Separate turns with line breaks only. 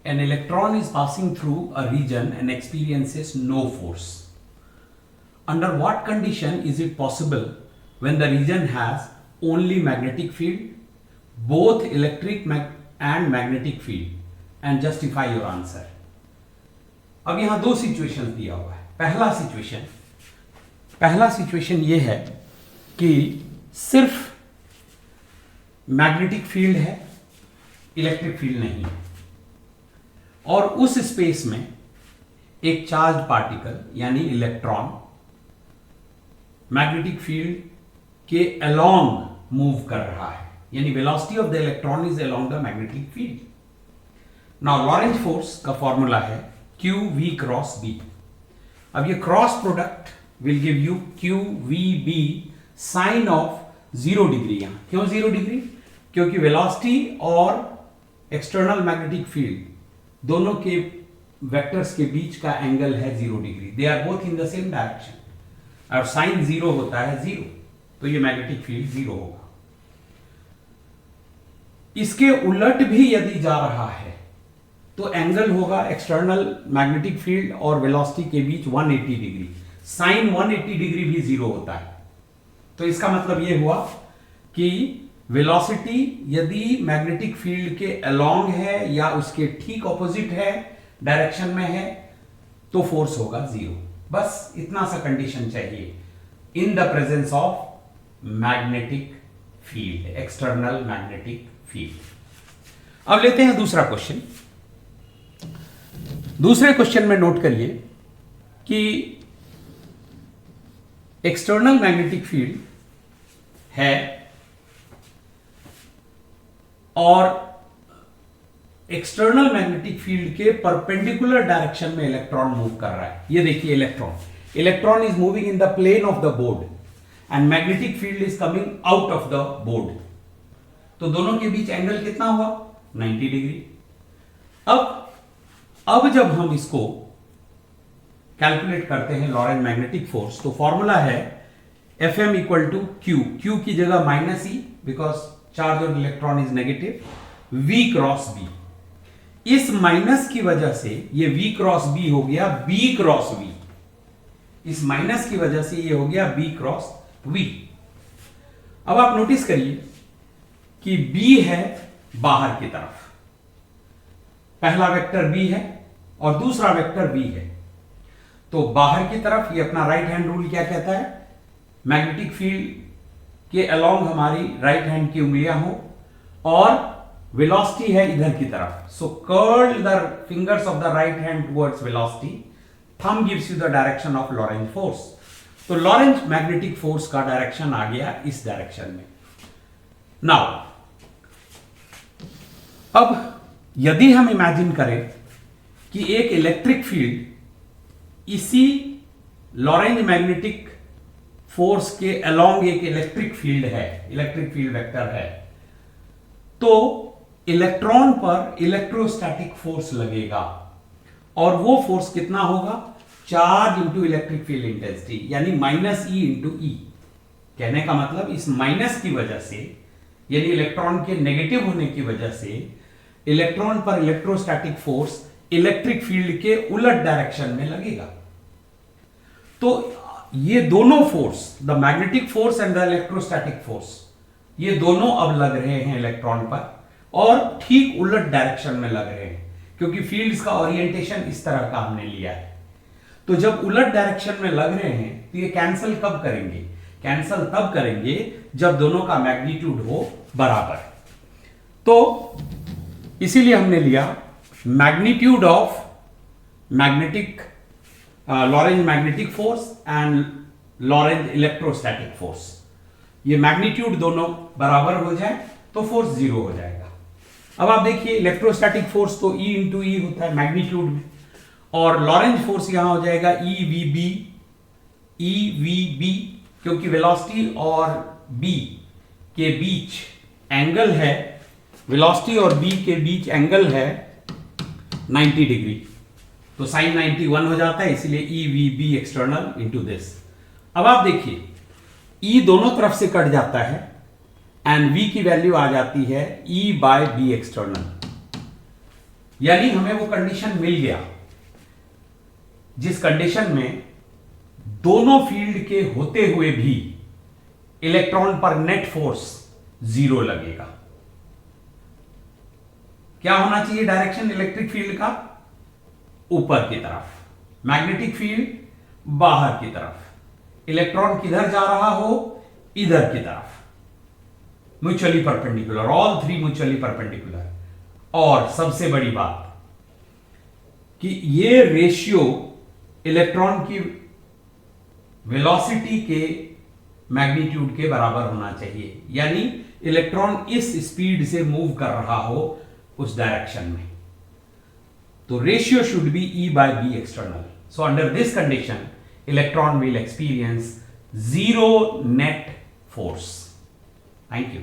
an electron is passing through a region and experiences no force. Under what condition is it possible when the region has only magnetic field, both electric and magnetic field, and justify your answer. अब यहां दो situation दिया हुआ है. पहला situation ये है कि सिर्फ मैग्नेटिक फील्ड है, इलेक्ट्रिक फील्ड नहीं है, और उस स्पेस में एक चार्ज पार्टिकल यानी इलेक्ट्रॉन मैग्नेटिक फील्ड के अलोंग मूव कर रहा है, यानी velocity of the electron is along the magnetic field. Now Lorentz force का फॉर्मूला है क्यू वी क्रॉस बी. अब ये cross product will give you q v b sine of 0 degree. यहां क्यों 0 डिग्री? क्योंकि वेलोसिटी और एक्सटर्नल मैग्नेटिक फील्ड दोनों के वेक्टर्स के बीच का एंगल है 0 degree. They are both in the same direction, और साइन 0 होता है 0, तो ये मैग्नेटिक फील्ड 0 होगा. इसके उलट भी यदि जा रहा है तो एंगल होगा एक्सटर्नल मैग्नेटिक फील्ड और वेलोसिटी के बीच 180 डिग्री. साइन 180 डिग्री भी 0 होता है. तो इसका मतलब यह हुआ कि वेलोसिटी यदि मैग्नेटिक फील्ड के अलोंग है या उसके ठीक ऑपोजिट है, डायरेक्शन में है, तो फोर्स होगा 0. बस इतना सा कंडीशन चाहिए in the presence of magnetic field, external magnetic field. अब लेते हैं दूसरा क्वेश्चन. दूसरे क्वेश्चन में नोट करिए कि एक्सटर्नल मैग्नेटिक फील्ड है और एक्सटर्नल मैग्नेटिक फील्ड के परपेंडिकुलर डायरेक्शन में इलेक्ट्रॉन मूव कर रहा है. ये देखिए electron is moving in the plane of the board and magnetic field is coming out of the board. तो दोनों के बीच एंगल कितना हुआ? 90 डिग्री. अब जब हम इसको कैलकुलेट करते हैं लॉरेंज मैग्नेटिक फोर्स, तो फॉर्मूला है Fm इक्वल टू क्यू की जगह minus E, because charge on electron is negative, V cross B. इस माइनस की वजह से ये V क्रॉस B हो गया B क्रॉस V. इस माइनस की वजह से ये हो गया B क्रॉस V. अब आप नोटिस करिए कि B है बाहर की तरफ, पहला वेक्टर B है और दूसरा वेक्टर V है. तो बाहर की तरफ ये अपना राइट हैंड रूल क्या कहता है? मैग्नेटिक फील्ड के अलोंग हमारी राइट हैंड की उंगलियां हो और वेलोसिटी है इधर की तरफ. So curl the fingers of the right hand towards velocity. Thumb gives you the direction of Lorentz force. तो लॉरेंज मैग्नेटिक फोर्स का डायरेक्शन आ गया इस डायरेक्शन में. नाउ अब यदि हम इमेजिन करें कि एक इलेक्ट्रिक फील्ड इसी लॉरेंज मैग्नेटिक फोर्स के अलोंग एक इलेक्ट्रिक फील्ड है, इलेक्ट्रिक फील्ड वेक्टर है, तो इलेक्ट्रॉन पर इलेक्ट्रोस्टैटिक फोर्स लगेगा और वो फोर्स कितना होगा? Charge into electric field intensity, यानी माइनस ई इंटू ई. कहने का मतलब इस माइनस की वजह से, यानी इलेक्ट्रॉन के नेगेटिव होने की वजह से इलेक्ट्रॉन पर इलेक्ट्रोस्टैटिक फोर्स इलेक्ट्रिक फील्ड के उलट डायरेक्शन में लगेगा. तो ये दोनों force, the magnetic force and the electrostatic force, ये दोनों अब लग रहे हैं इलेक्ट्रॉन पर और ठीक उलट डायरेक्शन में लग रहे हैं, क्योंकि फील्ड्स का ओरिएंटेशन इस तरह का हमने लिया है. तो जब उलट डायरेक्शन में लग रहे हैं तो ये कैंसिल कब करेंगे? कैंसिल तब करेंगे जब दोनों का मैग्नीट्यूड हो बराबर. तो इसीलिए हमने लिया magnitude of magnetic Lorentz magnetic force and Lorentz electrostatic force. ये मैग्नीट्यूड दोनों बराबर हो जाए तो फोर्स 0 हो जाएगा. अब आप देखिए इलेक्ट्रोस्टैटिक फोर्स तो E इंटू ई होता है मैग्नीट्यूड में, और लॉरेंज फोर्स यहां हो जाएगा ई वी बी, क्योंकि वेलोसिटी और B के बीच एंगल है, वेलोसिटी और B के बीच एंगल है 90 डिग्री. तो साइन 91 हो जाता है, इसलिए e v b external into this. अब आप देखिए E दोनों तरफ से कट जाता है एंड V की वैल्यू आ जाती है E बाय बी एक्सटर्नल. यानी हमें वो कंडीशन मिल गया जिस कंडीशन में दोनों फील्ड के होते हुए भी इलेक्ट्रॉन पर नेट फोर्स 0 लगेगा। क्या होना चाहिए डायरेक्शन इलेक्ट्रिक फील्ड का? ऊपर की तरफ, मैग्नेटिक फील्ड बाहर की तरफ, इलेक्ट्रॉन किधर जा रहा हो? इधर की तरफ, mutually perpendicular, all three mutually perpendicular. और सबसे बड़ी बात कि ये रेशियो इलेक्ट्रॉन की वेलोसिटी के मैग्नीट्यूड के बराबर होना चाहिए, यानी इलेक्ट्रॉन इस स्पीड से मूव कर रहा हो उस डायरेक्शन में। तो ratio should be E/B external. So under this condition, electron will experience zero net force. Thank you.